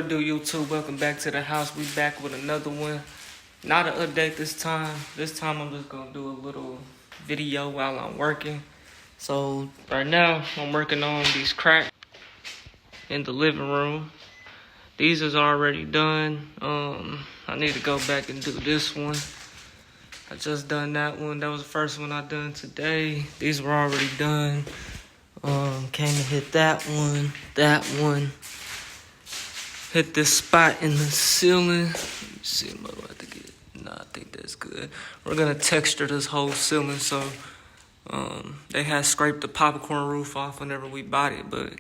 Do YouTube, welcome back to the house. We back with another one. Not an update this time. This time I'm just gonna do a little video while I'm working. So right now I'm working on these cracks in the living room. These is already done. I need to go back and do this one. I just done that one. That was the first one I done today. These were already done. Came to hit that one. Hit this spot in the ceiling. Let me see if I have to get. Nah, I think that's good. We're gonna texture this whole ceiling. So, they had scraped the popcorn roof off whenever we bought it, but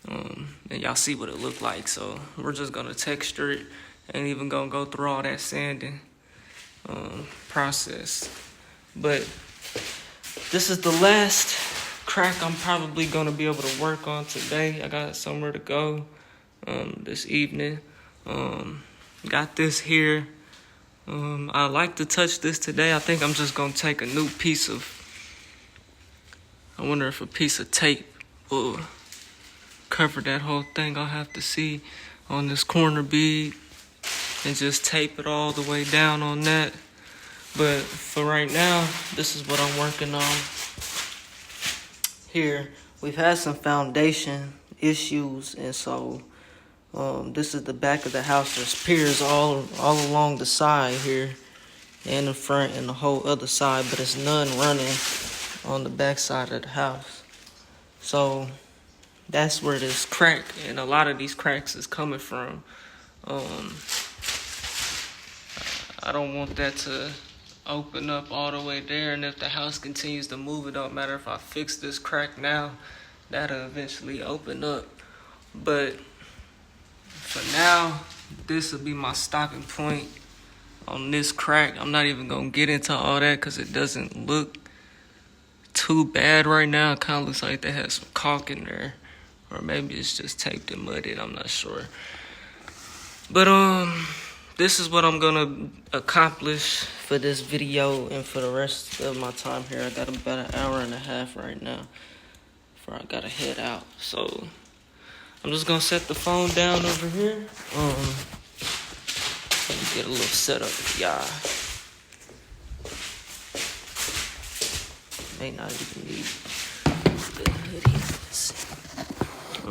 and y'all see what it looked like. So we're just gonna texture it. Ain't even gonna go through all that sanding process. But this is the last crack I'm probably gonna be able to work on today. I got somewhere to go this evening. Got this here. I like to touch this today. I think I'm just gonna take a new piece of, I wonder if a piece of tape will cover that whole thing. I'll have to see on this corner bead and just tape it all the way down on that. But for right now, this is what I'm working on. Here, we've had some foundation issues, and so this is the back of the house. There's piers all along the side here and the front and the whole other side, but it's none running on the back side of the house. So that's where this crack and a lot of these cracks is coming from. I don't want that to open up all the way there, and if the house continues to move, it don't matter if I fix this crack now, that'll eventually open up. But for now, this will be my stopping point on this crack. I'm not even gonna get into all that because it doesn't look too bad right now. It kind of looks like they had some caulk in there, or maybe it's just taped and mudded. I'm not sure. But this is what I'm gonna accomplish for this video and for the rest of my time here. I got about an hour and a half right now before I gotta head out. So I'm just gonna set the phone down over here. Let me get a little setup for y'all. May not even need the hoodie.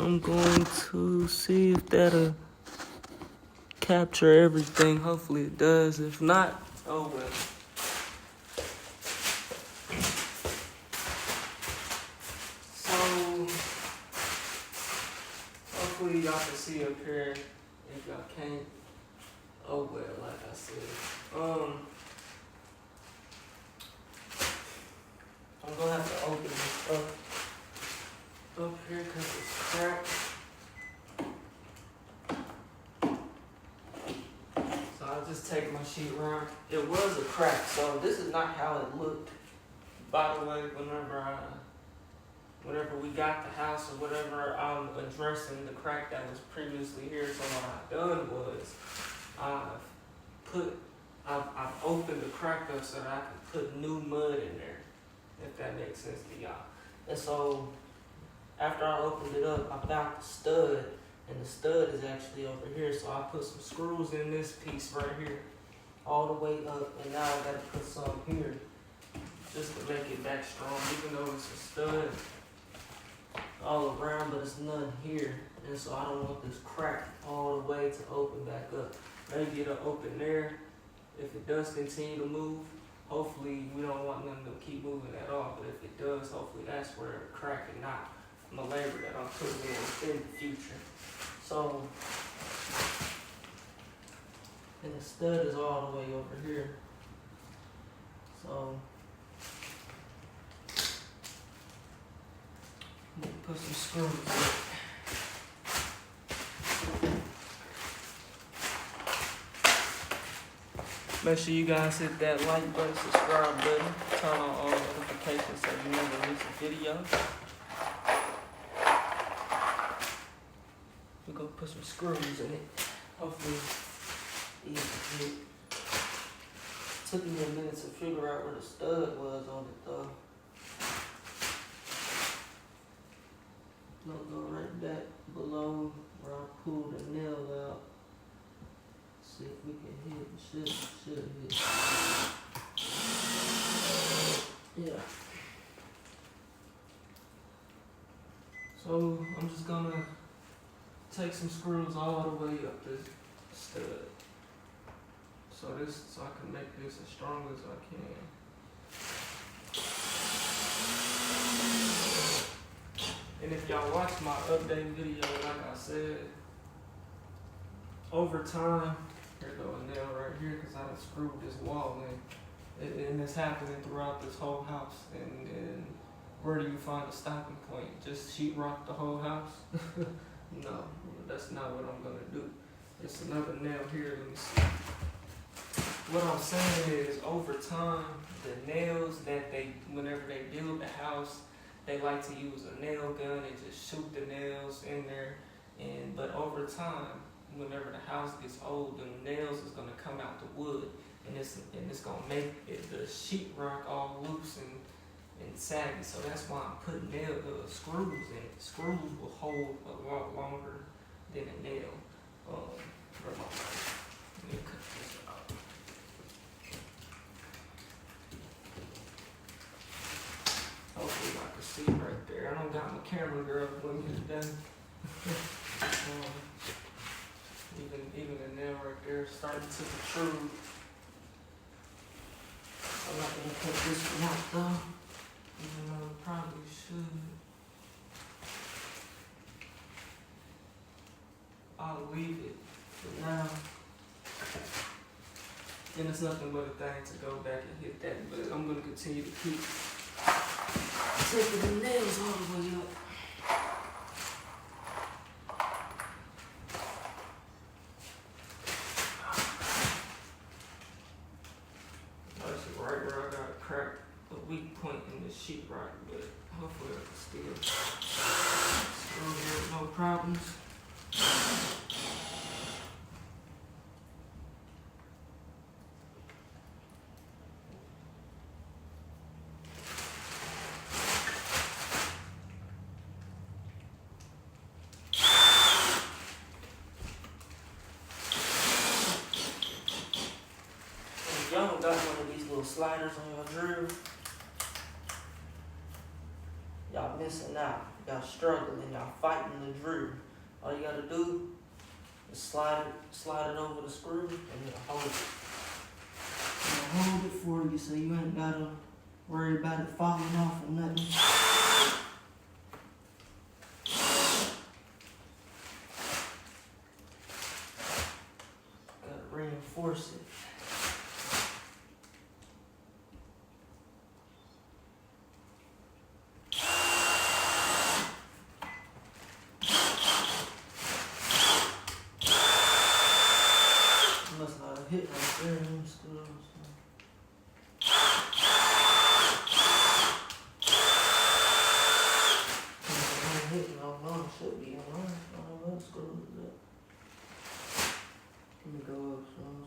I'm going to see if that'll capture everything. Hopefully it does. If not, oh well. So hopefully y'all can see up here. If y'all can't, oh well, like I said. I'm gonna have to open this up here because it's cracked. So I'll just take my sheet around. It was a crack, so this is not how it looked. By the way, whenever we got the house or whatever, I'm addressing the crack that was previously here. So what I've done was I've opened the crack up so that I can put new mud in there, if that makes sense to y'all. And so after I opened it up, I found the stud, and the stud is actually over here. So I put some screws in this piece right here, all the way up, and now I gotta put some here just to make it back strong, even though it's a stud all around, but it's none here. And so I don't want this crack all the way to open back up. Maybe it'll open there if it does continue to move. Hopefully we don't want them to keep moving at all, but if it does, hopefully that's where it crack and not my labor that I'm putting in the future. So, and the stud is all the way over here. So I'm gonna put some screws in it. Make sure you guys hit that like button, subscribe button, turn on all notifications so you never miss a video. We're gonna put some screws in it. Hopefully easy to get. Took me a minute to figure out where the stud was on it though. gonna go right back below where I pulled the nail out. See if we can hit. Should hit. Yeah. So I'm just gonna take some screws all the way up this stud. So I can make this as strong as I can. And if y'all watch my update video, like I said, over time, here go a nail right here because I done screwed this wall in. And it's happening throughout this whole house. And where do you find a stopping point? Just sheetrock the whole house? No, that's not what I'm gonna do. It's another nail here, let me see. What I'm saying is, over time, the nails that whenever they build the house, they like to use a nail gun and just shoot the nails in there. But over time, whenever the house gets old, the nails is gonna come out the wood, and it's gonna make the sheetrock all loose and saggy. So that's why I'm putting screws in it. Screws will hold a lot longer than a nail. Let me cut this out. Hopefully I can see right there. I don't got my camera girl when it's done. Even the nail right there is starting to protrude. I'm not gonna cut this one out though, even though I probably should. I'll leave it for now. And it's nothing but a thing to go back and hit that, but I'm gonna continue to keep taking the nails all the way up. That's right where I got a crack, a weak point in the sheetrock, but hopefully I can still screw here with no problems. Y'all don't got one of these little sliders on your drill, y'all missing out. Y'all struggling, y'all fighting the drill. All you gotta do is slide it over the screw and it'll hold it. It'll hold it for you so you ain't gotta worry about it falling off or nothing. Gotta reinforce it. Hit right there in them screws. I'm hitting on mine, should be on mine. All those screws up. Let me go up some.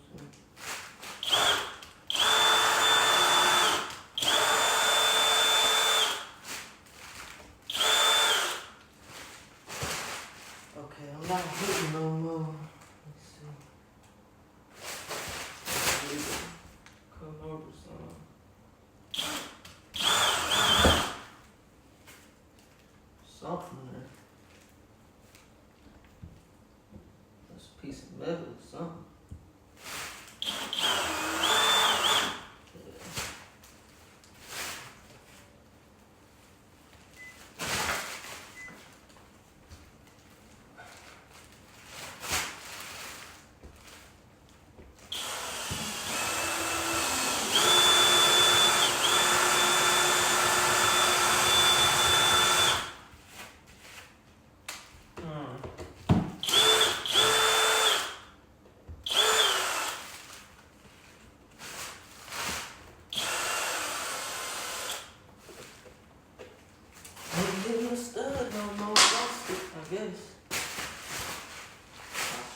Okay, I'm not hitting no more. Let's see. Come over some. Something there. That's a piece of metal or something.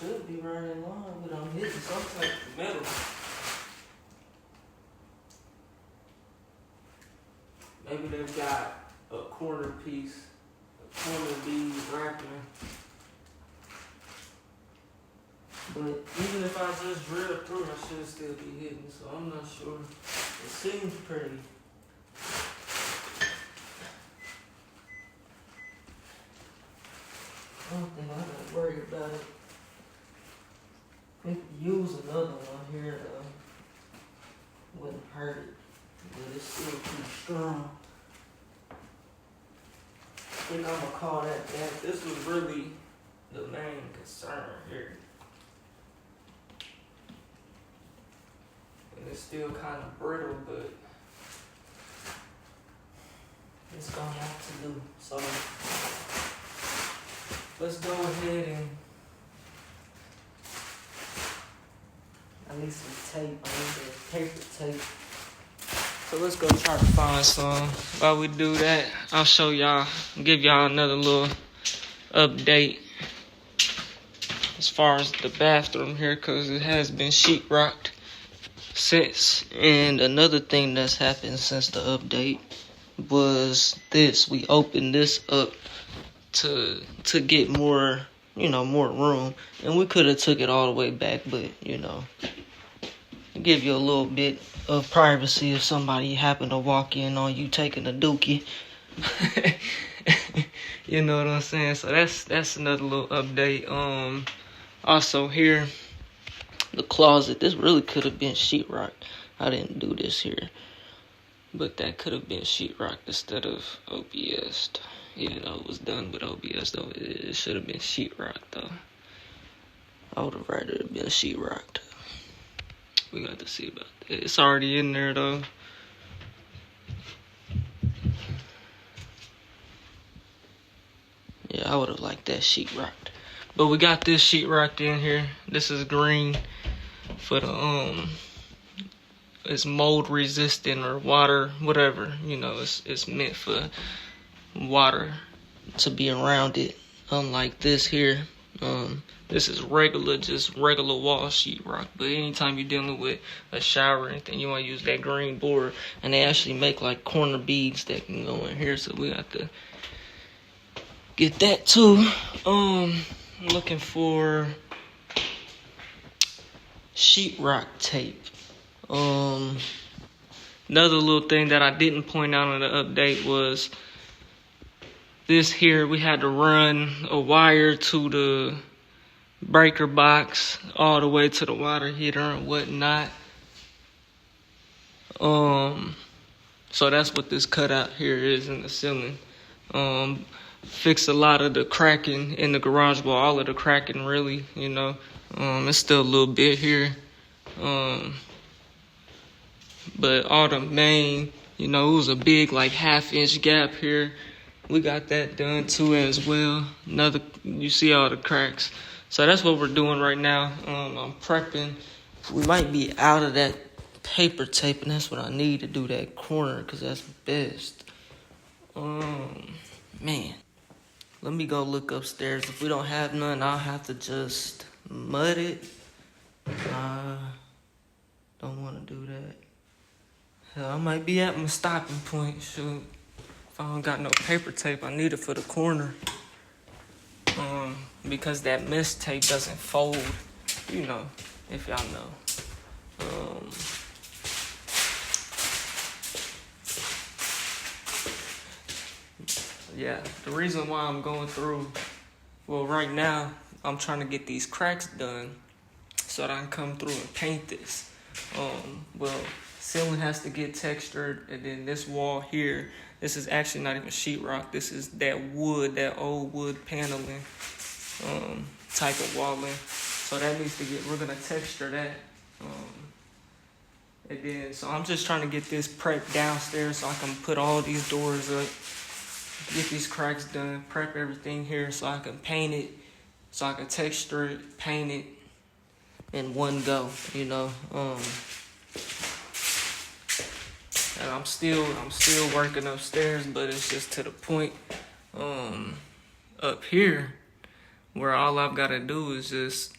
Should be right in line, but I'm hitting some type of metal. Maybe they've got a corner piece, a one of these wrapping. But even if I just drill through, I should still be hitting, so I'm not sure. It seems pretty. I don't think I gotta worry about it. We could use another one here though. Wouldn't hurt it, but it's still too strong. I think I'm gonna call that that. This was really the main concern here. And it's still kind of brittle, but it's gonna have to do. So let's go ahead and I need some tape. I need the paper tape. So let's go try to find some. While we do that, I'll show y'all, give y'all another little update as far as the bathroom here, because it has been sheetrocked since. And another thing that's happened since the update was this. We opened this up to get more, more room. And we could have took it all the way back, but, give you a little bit of privacy if somebody happened to walk in on you taking a dookie. You know what I'm saying? So that's another little update. Also here, the closet. This really could have been sheetrocked. I didn't do this here, but that could have been sheetrocked instead of OBS. Even though it was done with OBS, though, it should have been sheetrocked though. I would have rather it been sheetrocked. We got to see about that. It's already in there though. Yeah, I would have liked that sheetrocked. But we got this sheetrocked in here. This is green for the it's mold resistant or water, whatever. It's meant for water to be around it. Unlike this here. This is just regular wall sheetrock. But anytime you're dealing with a shower or anything, you want to use that green board. And they actually make like corner beads that can go in here. So we got to get that too. Looking for sheetrock tape. Another little thing that I didn't point out on the update was this here. We had to run a wire to the breaker box all the way to the water heater and whatnot. So that's what this cutout here is in the ceiling. Fix a lot of the cracking in the garage wall, all of the cracking really, it's still a little bit here. But all the main, it was a big like 1/2-inch gap here. We got that done too as well. You see all the cracks. So that's what we're doing right now. I'm prepping. We might be out of that paper tape, and that's what I need to do that corner, because that's best. Man. Let me go look upstairs. If we don't have none, I'll have to just mud it. Don't want to do that. Hell, I might be at my stopping point. Shoot. If I don't got no paper tape, I need it for the corner. Because that mist tape doesn't fold, if y'all know. Yeah, the reason why I'm going through, right now, I'm trying to get these cracks done so that I can come through and paint this. Ceiling has to get textured, and then this wall here, this is actually not even sheetrock. This is that old wood paneling type of walling. So that needs to we're gonna texture that. And then, so I'm just trying to get this prepped downstairs so I can put all these doors up, get these cracks done, prep everything here so I can paint it, so I can texture it, paint it in one go, And I'm still working upstairs, but it's just to the point up here where all I've got to do is just,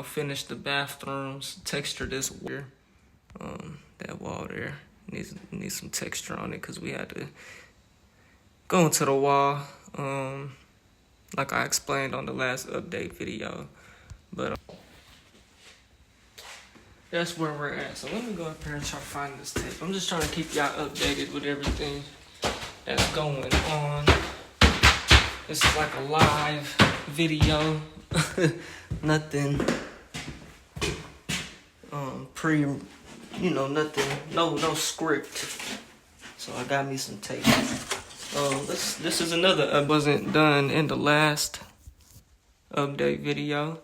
finish the bathrooms, texture this wall. That wall there needs some texture on it because we had to go into the wall like I explained on the last update video. But that's where we're at. So let me go up here and try to find this tape. I'm just trying to keep y'all updated with everything that's going on. This is like a live video. Nothing nothing, no script. So I got me some tape. This is another wasn't done in the last update video.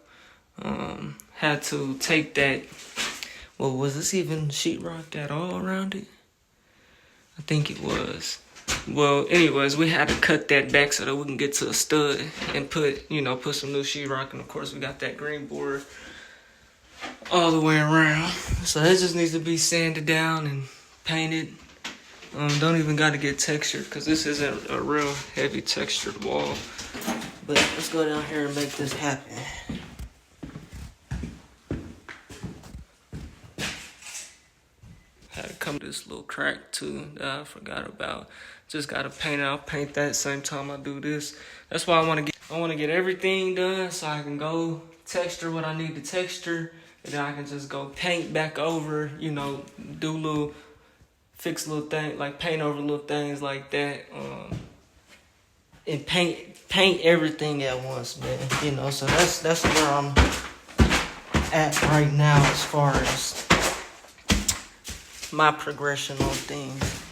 Had to take that. Well, was this even sheetrock at all around it? I think it was. Well, anyways, we had to cut that back so that we can get to a stud and put some new sheetrock. And of course, we got that green board all the way around. So that just needs to be sanded down and painted. Don't even got to get textured because this isn't a real heavy textured wall. But let's go down here and make this happen. Had to come to this little crack too that I forgot about. Just got to paint it. I'll paint that same time I do this. That's why I want to get everything done so I can go texture what I need to texture. And then I can just go paint back over, fix little things, like paint over little things like that. And paint everything at once, man. So that's where I'm at right now as far as my progression on things.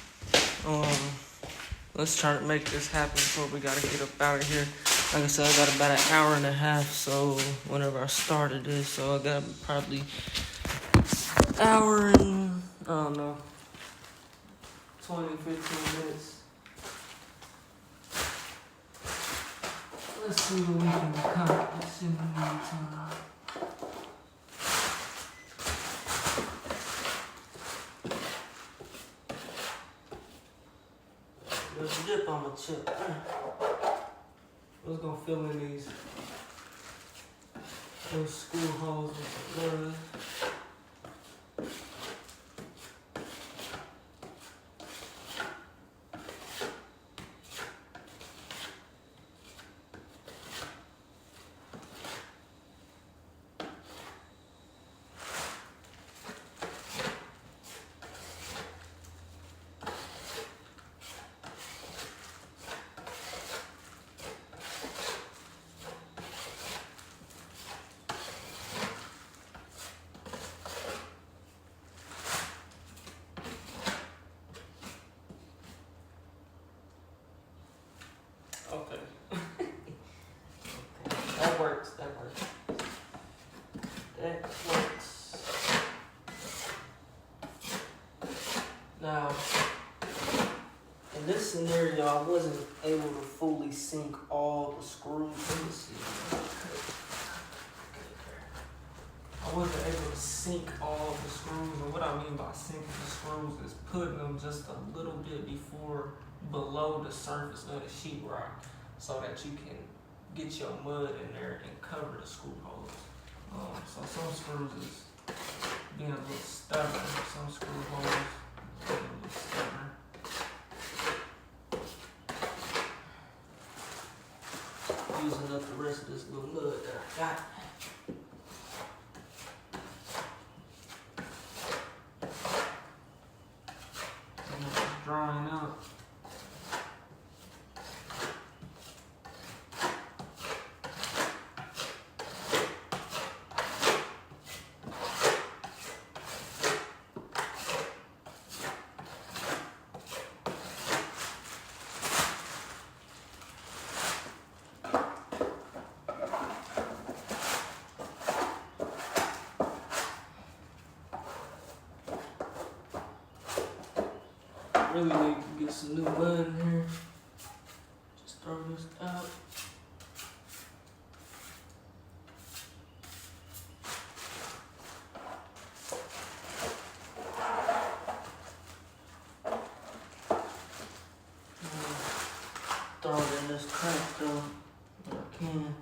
Let's try to make this happen before we gotta get up out of here. Like I said, I got about an hour and a half, so whenever I started this, so I got probably hour and, I don't know, 20, 15 minutes. Let's see what we can accomplish in the meantime. There's a dip on my chip. Let's go fill in those screw holes with some blood. Okay. That works. Now, in this scenario, I wasn't able to fully sink all the screws. Let me see. I wasn't able to sink all the screws, and what I mean by sinking the screws is putting them just a little bit below the surface of the sheetrock, so that you can get your mud in there and cover the screw holes. So some screws is being a little stubborn. Some screw holes being a little stubborn. Using up the rest of this little mud that I got. And it's drying out. Really need to get some new mud in here. Just throw this out. Throw it in this crack though, if I can.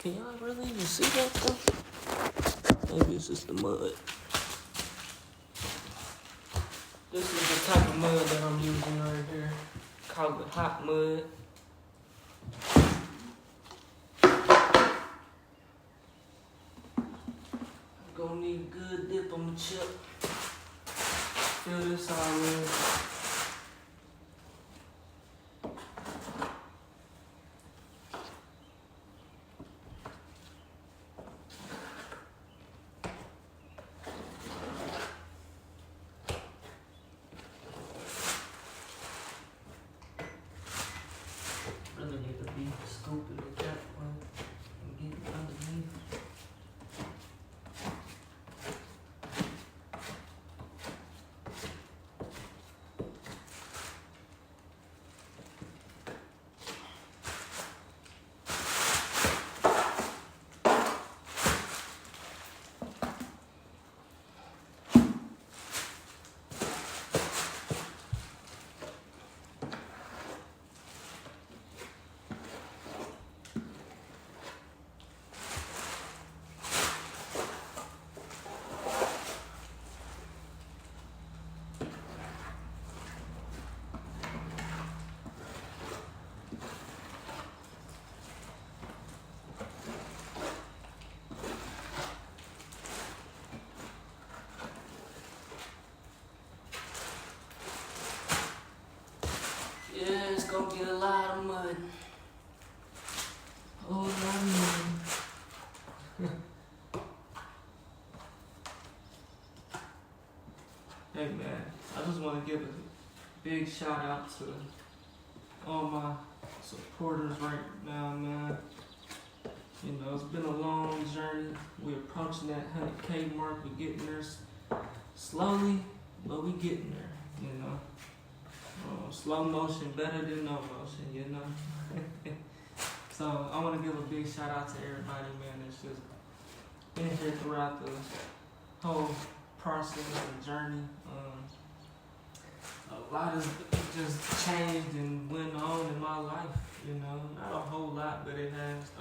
Can y'all really even see that though? Maybe it's just the mud. This is the type of mud that I'm using right here. Called it hot mud. Gonna need a good dip on the chip. Fill this all in. Really need to be scooping it that way and get it underneath. Yeah, it's gonna be a lot of mud. Oh, lot of mud. Hey man, I just want to give a big shout out to all my supporters right now, man. You know, it's been a long journey. We're approaching that 100K mark. We're getting there slowly, but we getting there, you know. Slow motion better than no motion, you know. So I want to give a big shout out to everybody, man, that's just been here throughout the whole process and journey. A lot has just changed and went on in my life, you know. Not a whole lot, but it has.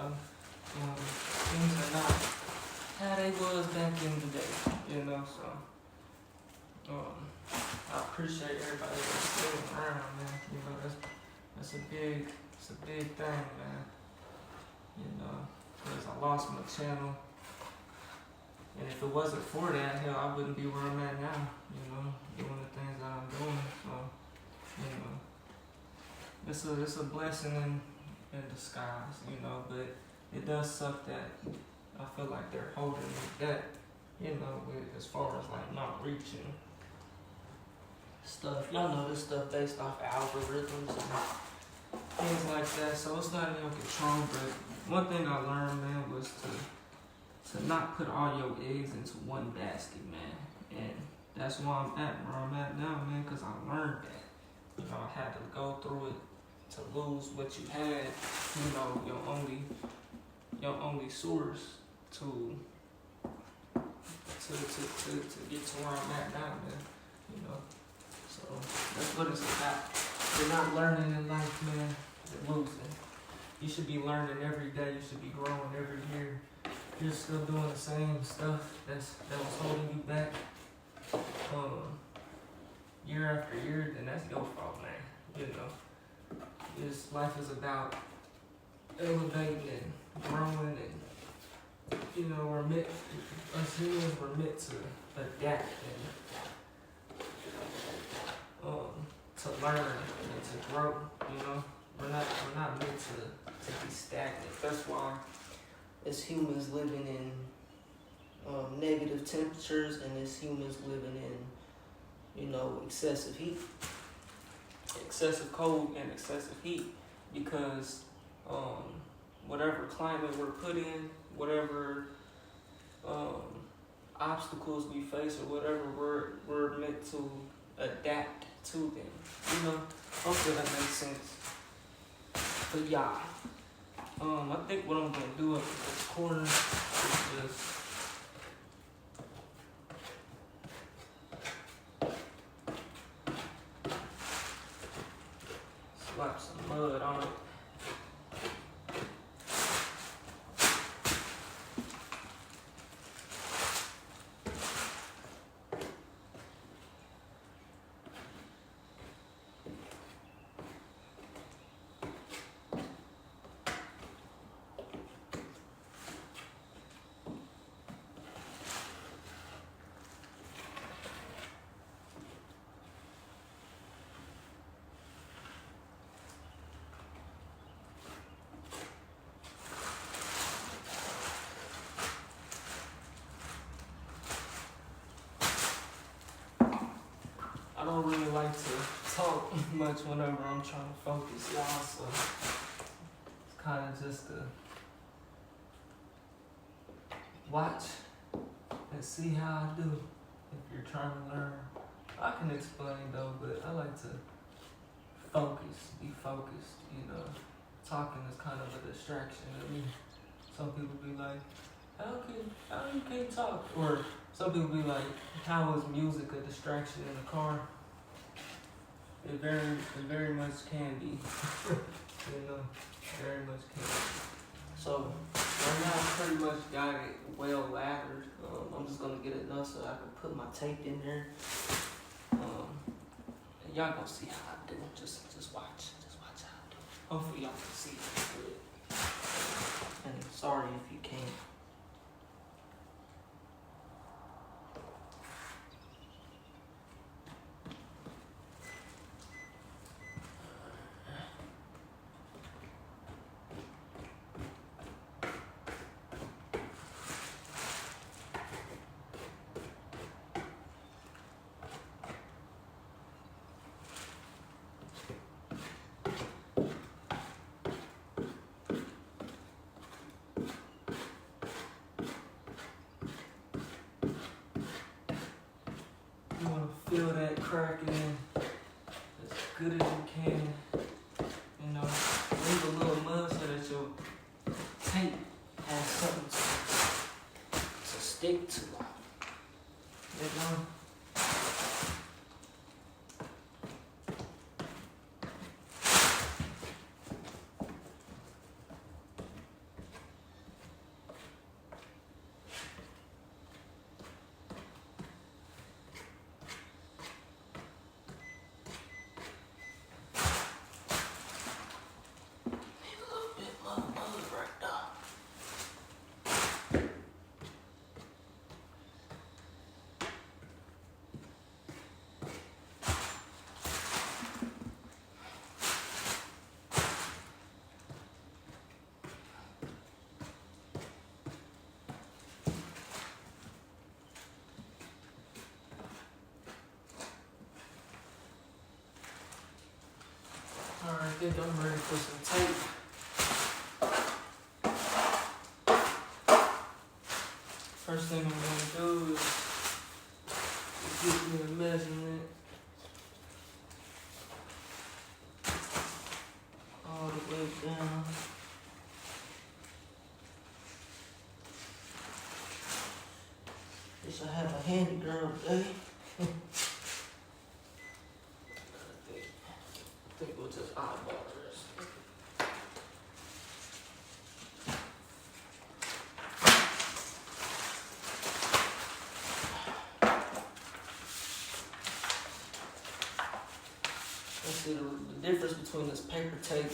Things are not how they was back in the day, you know. So I appreciate everybody that's still around, man. You know, that's a big thing, man. You know, because I lost my channel. And if it wasn't for that, hell, I wouldn't be where I'm at now, you know, doing the things that I'm doing. So, you know, it's a blessing in disguise, you know, but it does suck that I feel like they're holding me back, you know, with, as far as like not reaching stuff. Y'all know this stuff based off algorithms and things like that, so it's not in your control. But one thing I learned, man, was to not put all your eggs into one basket, man. And that's why I'm at where I'm at now, man, because I learned that. You know, I had to go through it to lose what you had, you know, your only source to get to where I'm at now, man. You know. So that's what it's about. You're not learning in life, man, you're losing. You should be learning every day, you should be growing every year. You're still doing the same stuff that was holding you back year after year, then that's your fault, man. You know, this life is about elevating and growing, and you know, us humans were meant to adapt and to learn and to grow. You know, we're not meant to be stagnant. That's why, as humans living in negative temperatures, and as humans living in, you know, excessive heat, excessive cold and excessive heat, because whatever climate we're put in, whatever obstacles we face, or whatever we're meant to adapt to them. You know, hopefully that makes sense. But yeah. I think what I'm gonna do up in this corner is just slap some mud on it. talk much whenever I'm trying to focus, y'all. So it's kind of just to watch and see how I do. If you're trying to learn, I can explain though, but I like to be focused. You know, talking is kind of a distraction to me. Some people be like, how you can't talk? Or some people be like, how is music a distraction in the car? It very much can be. You know, very much can be. So right now I pretty much got it well lathered. I'm just gonna get it enough so I can put my tape in there. And y'all gonna see how I do. Just watch how I do. Hopefully y'all can see it good. And sorry if you can't. You want to feel that cracking as good as you can. You know, leave a little mud so that your tape has something to stick to. You know? Alright, I think I'm ready for some tape. First thing I'm gonna do is get me a measurement all the way down. Guess I have a handy girl today. I think we'll just eyeball this. Let's see the difference between this paper tape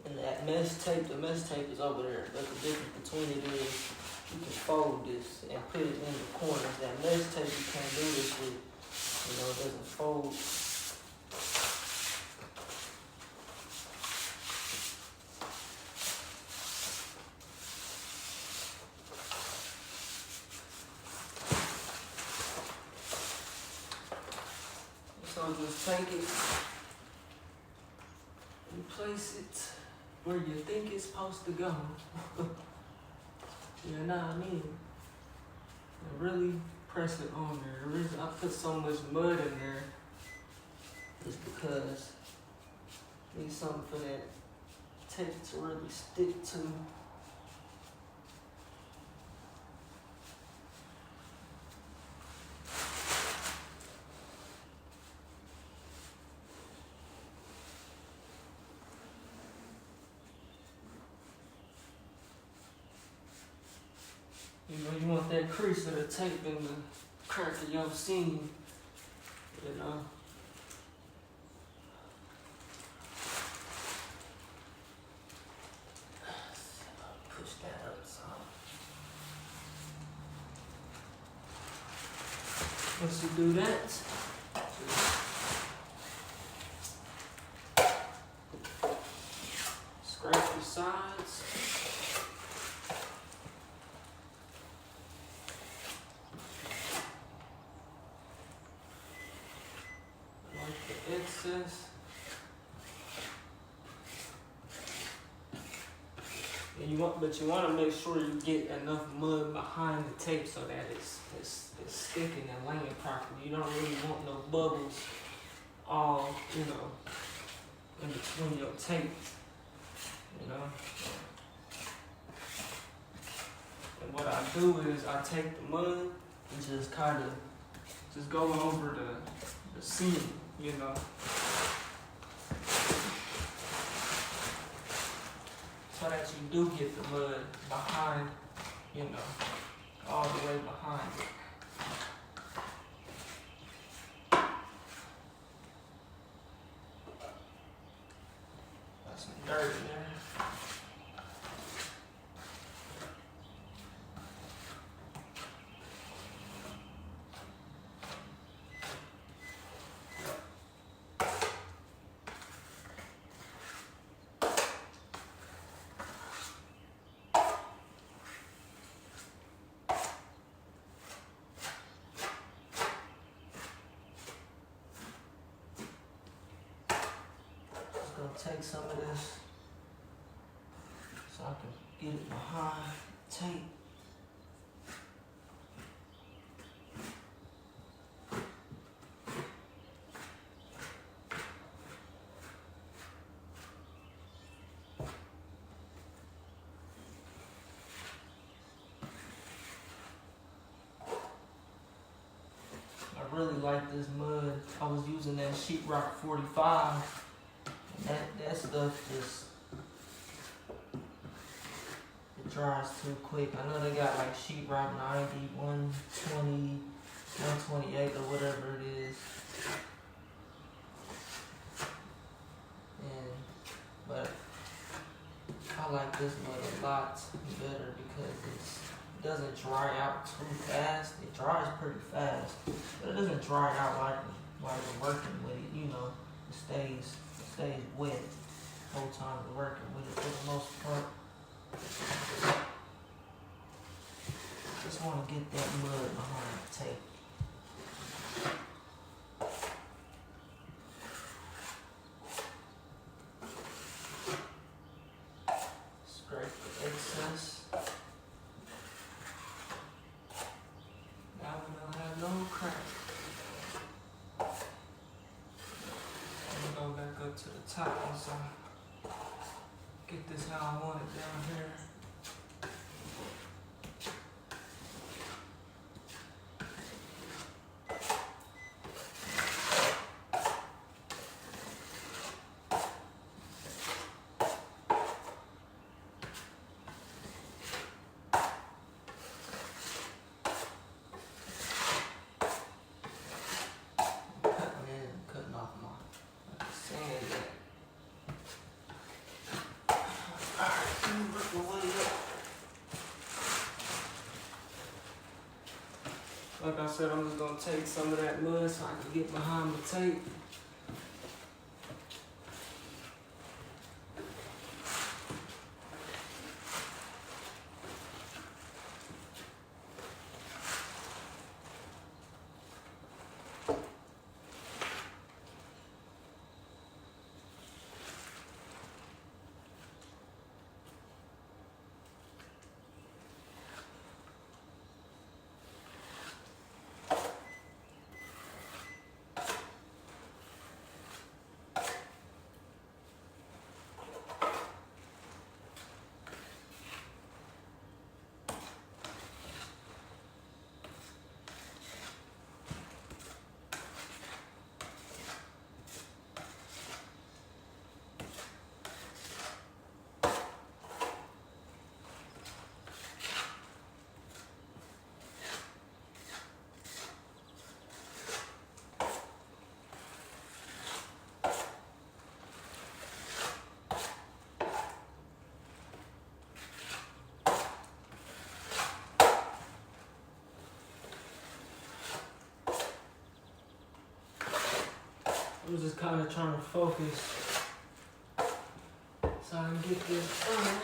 and that mesh tape. The mesh tape is over there, but the difference between it is you can fold this and put it in the corners. That mesh tape you can't do this with. You know, it doesn't fold. So just take it and place it where you think it's supposed to go. You know what I mean? And really press it on there. The reason I put so much mud in there is because I need something for that tape to really stick to. You know, you want that crease of the tape in the crack of your seam, you know. Push that up some. Once you do that, scrape your sides. excess. And you want to make sure you get enough mud behind the tape so that it's sticking and laying properly. You don't really want no bubbles all, in between your tape, And what I do is I take the mud and just go over the seam, so that you do get the mud behind, all the way behind it. Got some dirt in there. Take some of this so I can get it behind the tape. I really like this mud. I was using that Sheetrock 45. That stuff just, it dries too quick. I know they got like Sheetrock 90, 120, 128 or whatever it is. But I like this mud a lot better because it doesn't dry out too fast. It dries pretty fast, but it doesn't dry out like we're working with it, it stays wet the whole time we're working with it for the most part. Just want to get that mud behind the tape. Scrape the excess. Now we don't have no crack. Go back up to the top once I get this how I want it down here. Cutting off my sand. Work my way up. Like I said, I'm just gonna take some of that mud so I can get behind the tape. I'm just kind of trying to focus so I can get this done.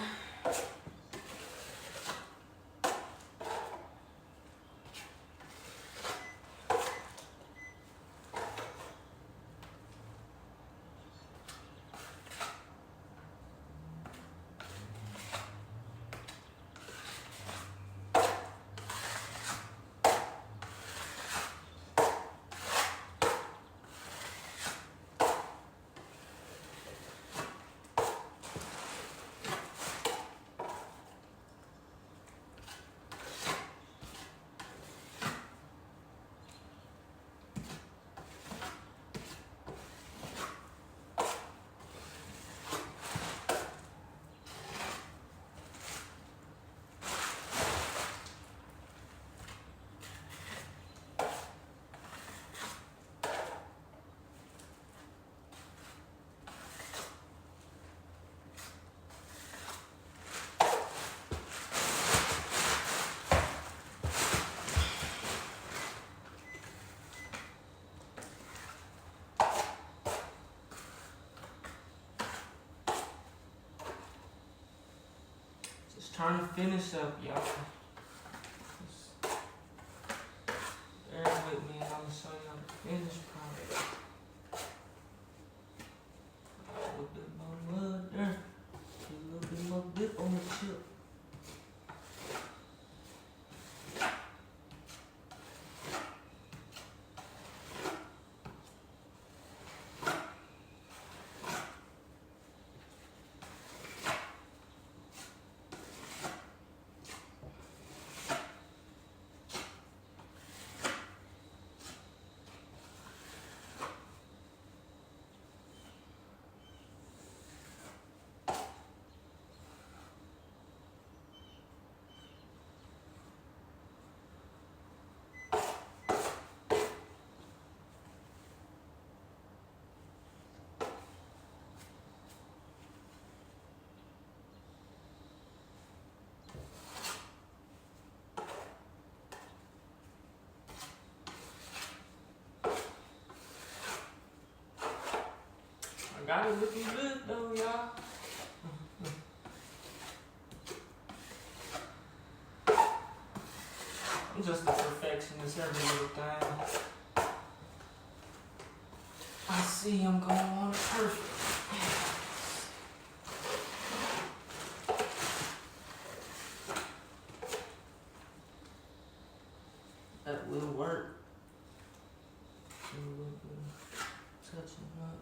trying to finish up, y'all. Bear with me, and I'm gonna show y'all the finished product. A little bit more mud there. A little bit more dip on the chip. Got it looking good though, y'all. I'm just a perfectionist, every little thing. I see I'm going on perfect. That will work. Touching up.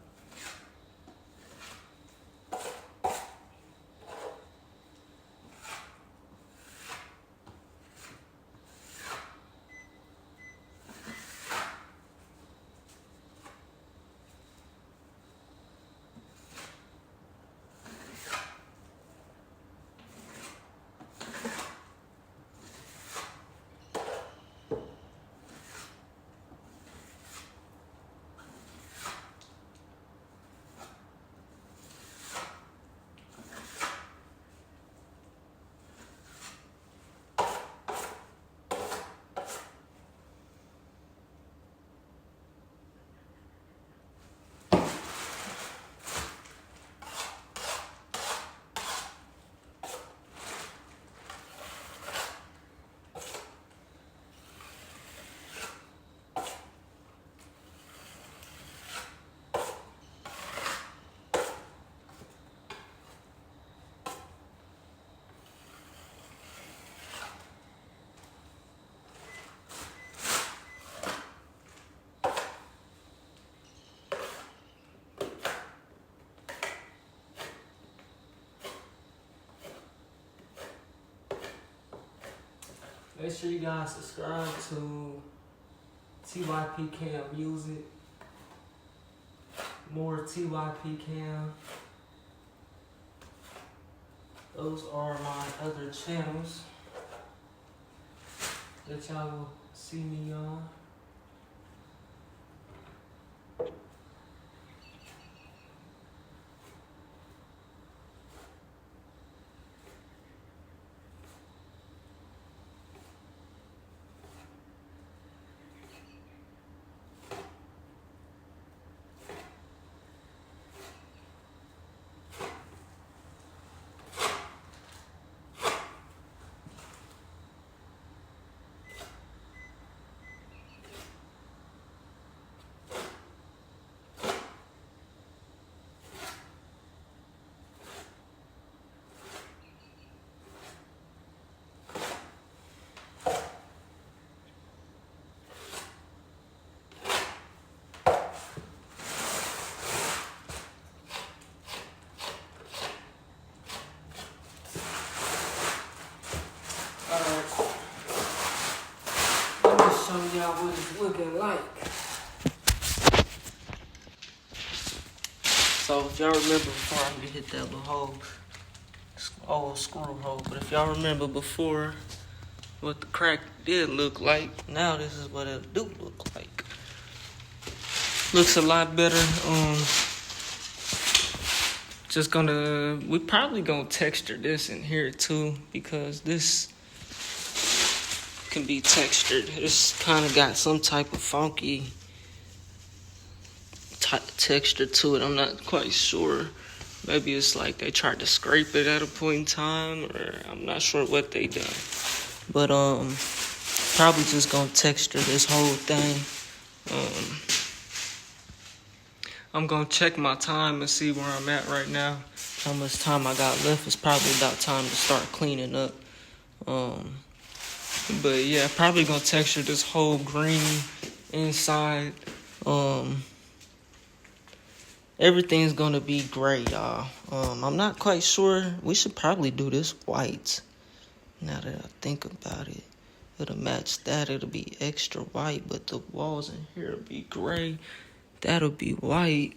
Make sure you guys subscribe to TYP Cam Music. More TYP Cam. Those are my other channels that y'all will see me on. Show y'all what it's looking like. So if y'all remember before, I'm gonna hit that little hole, old screw hole. But if y'all remember before what the crack did look like, now this is what it do look like. Looks a lot better. We probably gonna texture this in here too, because this can be textured. It's kind of got some type of funky texture to it. I'm not quite sure. Maybe it's like they tried to scrape it at a point in time, or I'm not sure what they done. But probably just gonna texture this whole thing. I'm gonna check my time and see where I'm at right now. How much time I got left. It's probably about time to start cleaning up. But yeah, probably gonna texture this whole green inside. Everything's gonna be gray, y'all. I'm not quite sure. We should probably do this white. Now that I think about it, it'll match that. It'll be extra white, but the walls in here will be gray. That'll be white.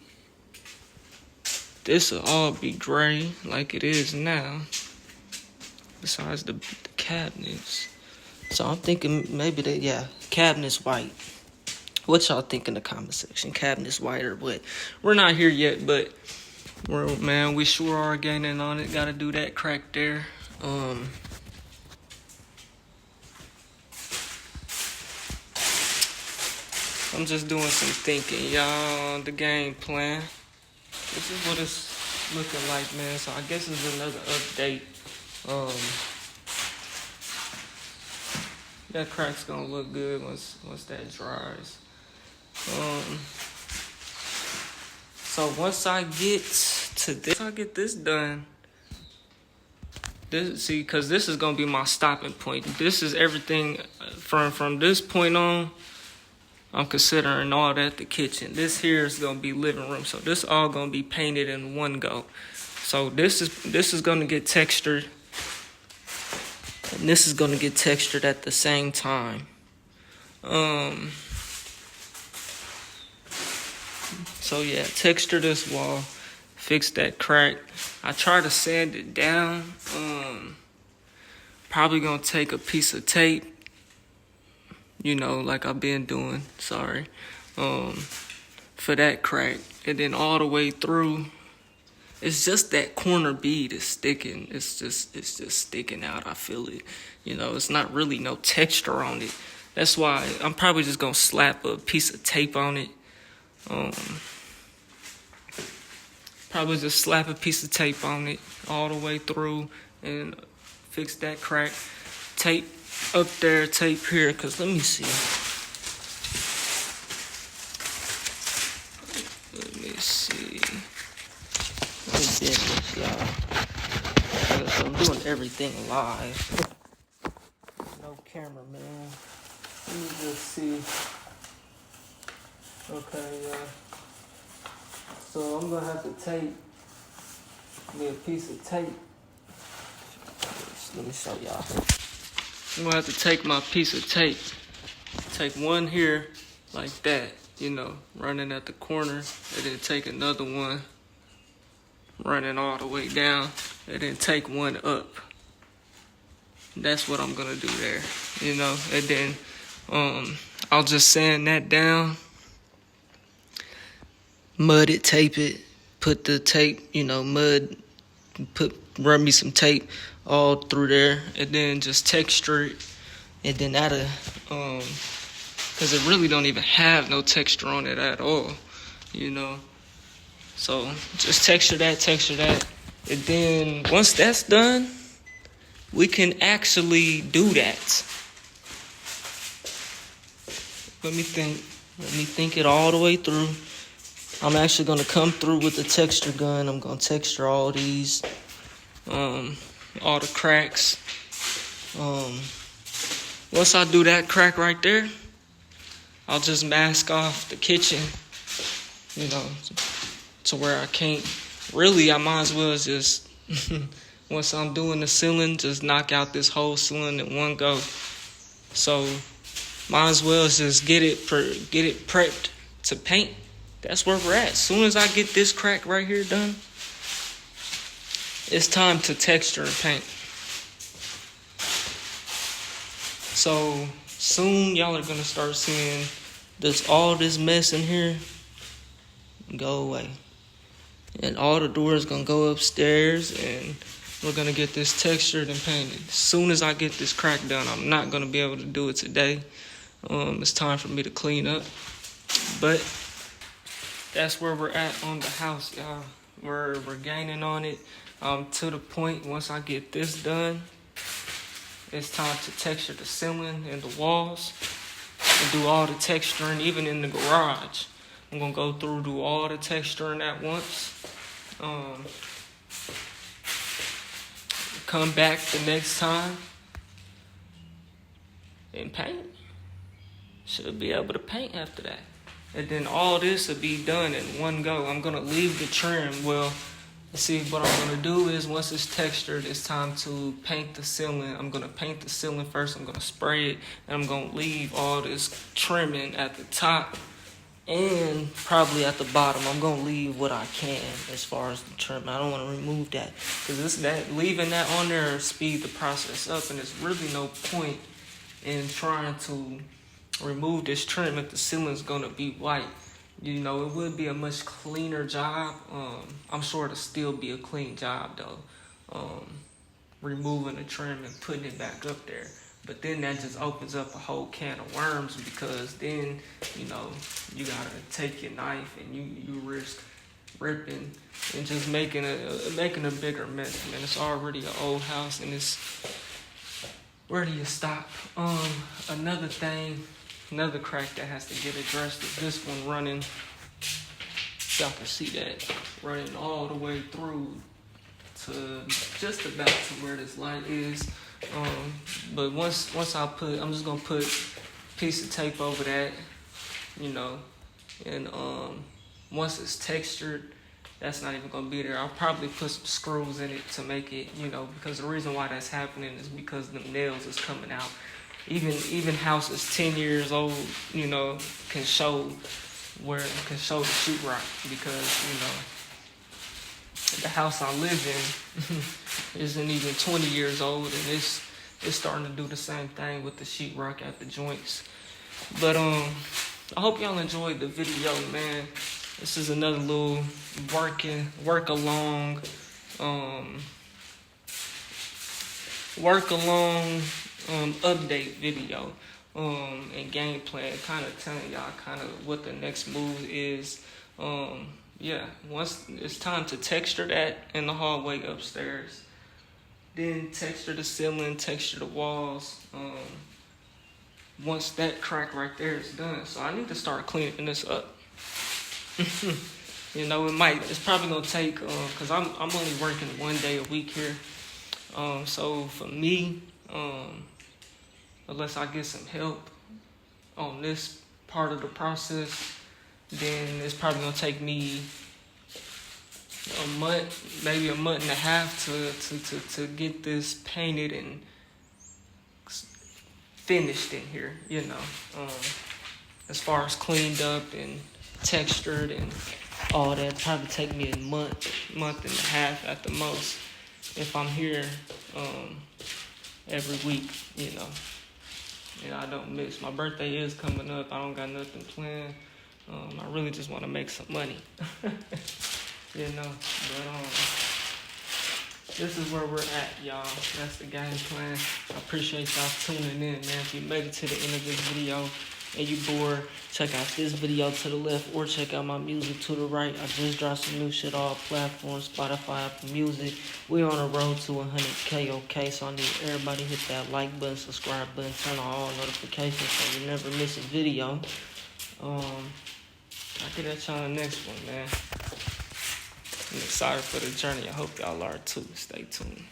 This'll all be gray like it is now. Besides the cabinets. So I'm thinking maybe cabinets white. What y'all think in the comment section? Cabinets white or what? We're not here yet, but we sure are gaining on it. Gotta do that crack there. I'm just doing some thinking, y'all. The game plan. This is what it's looking like, man. So I guess it's another update. That crack's gonna look good once that dries. So once I get this done, cause this is gonna be my stopping point. This is everything from this point on. I'm considering all that the kitchen. This here is gonna be living room. So this all gonna be painted in one go. So this is gonna get textured, and this is gonna get textured at the same time. So yeah, texture this wall, fix that crack. I try to sand it down. Probably gonna take a piece of tape, like I've been doing. Sorry, for that crack, and then all the way through. It's just that corner bead is sticking. It's just sticking out. I feel it. It's not really no texture on it. That's why I'm probably just gonna slap a piece of tape on it. Probably just slap a piece of tape on it all the way through and fix that crack. Tape up there, tape here, cause let me see. Let me get this, y'all. So I'm doing everything live. No cameraman. Let me just see. Okay, so I'm gonna have to tape me a piece of tape. Let me show y'all. I'm gonna have to take my piece of tape. Take one here, like that, running at the corner, and then take another one, running all the way down, and then take one up. That's what I'm gonna do there, and then I'll just sand that down. Mud it, tape it, put the tape, run me some tape all through there, and then just texture it, and then cause it really don't even have no texture on it at all, So just texture that, and then once that's done, we can actually do that. Let me think it all the way through. I'm actually going to come through with the texture gun. I'm going to texture all these, all the cracks. Once I do that crack right there, I'll just mask off the kitchen, to where I can't. Really, I might as well just, once I'm doing the ceiling, just knock out this whole ceiling in one go. So, might as well just get it prepped to paint. That's where we're at. As soon as I get this crack right here done, it's time to texture and paint. So soon y'all are gonna start seeing all this mess in here go away. And all the doors gonna go upstairs, and we're gonna get this textured and painted. As soon as I get this crack done, I'm not gonna be able to do it today. It's time for me to clean up. But that's where we're at on the house, y'all. we're gaining on it. To the point, once I get this done, it's time to texture the ceiling and the walls and do all the texturing, even in the garage. I'm gonna go through, do all the texturing at once. Come back the next time and paint. Should be able to paint after that. And then all this will be done in one go. I'm gonna leave the trim. Well, see, what I'm gonna do is once it's textured, it's time to paint the ceiling. I'm gonna paint the ceiling first. I'm gonna spray it, and I'm gonna leave all this trimming at the top and probably at the bottom. I'm gonna leave what I can as far as the trim. I don't want to remove that because leaving that on there speed the process up, and there's really no point in trying to remove this trim if the ceiling's gonna be white. You know, it would be a much cleaner job. I'm sure it'll still be a clean job though. Removing the trim and putting it back up there. But then that just opens up a whole can of worms because then, you know, you gotta take your knife and you risk ripping and just making a bigger mess. Man, it's already an old house and it's, where do you stop? Another crack that has to get addressed is this one running. Y'all can see that running all the way through to just about to where this light is. But once I'm just gonna put a piece of tape over that, you know, and once it's textured, that's not even gonna be there. I'll probably put some screws in it to make it, you know, because the reason why that's happening is because the nails is coming out. Even houses 10 years old, you know, can show the sheetrock because, you know, the house I live in isn't even 20 years old, and it's starting to do the same thing with the sheetrock at the joints. But I hope y'all enjoyed the video, man. This is another little work along update video and game plan, kind of telling y'all kind of what the next move is. Yeah, once it's time to texture that in the hallway upstairs, then texture the ceiling, texture the walls. Once that crack right there is done, so I need to start cleaning this up. You know, it's probably gonna take because I'm only working 1 day a week here. So for me, unless I get some help on this part of the process, then it's probably gonna take me a month, maybe a month and a half to get this painted and finished in here, you know. As far as cleaned up and textured and all that, probably take me a month and a half at the most if I'm here every week, you know. And I don't miss. My birthday is coming up. I don't got nothing planned. I really just want to make some money, you know. But this is where we're at, y'all. That's the game plan. I appreciate y'all tuning in, man. If you made it to the end of this video and you bored, check out this video to the left or check out my music to the right. I just dropped some new shit all platforms, Spotify, Apple Music. We're on the road to 100K, okay? So I need everybody hit that like button, subscribe button, turn on all notifications so you never miss a video. I'll get at y'all in the next one, man. I'm excited for the journey. I hope y'all are too. Stay tuned.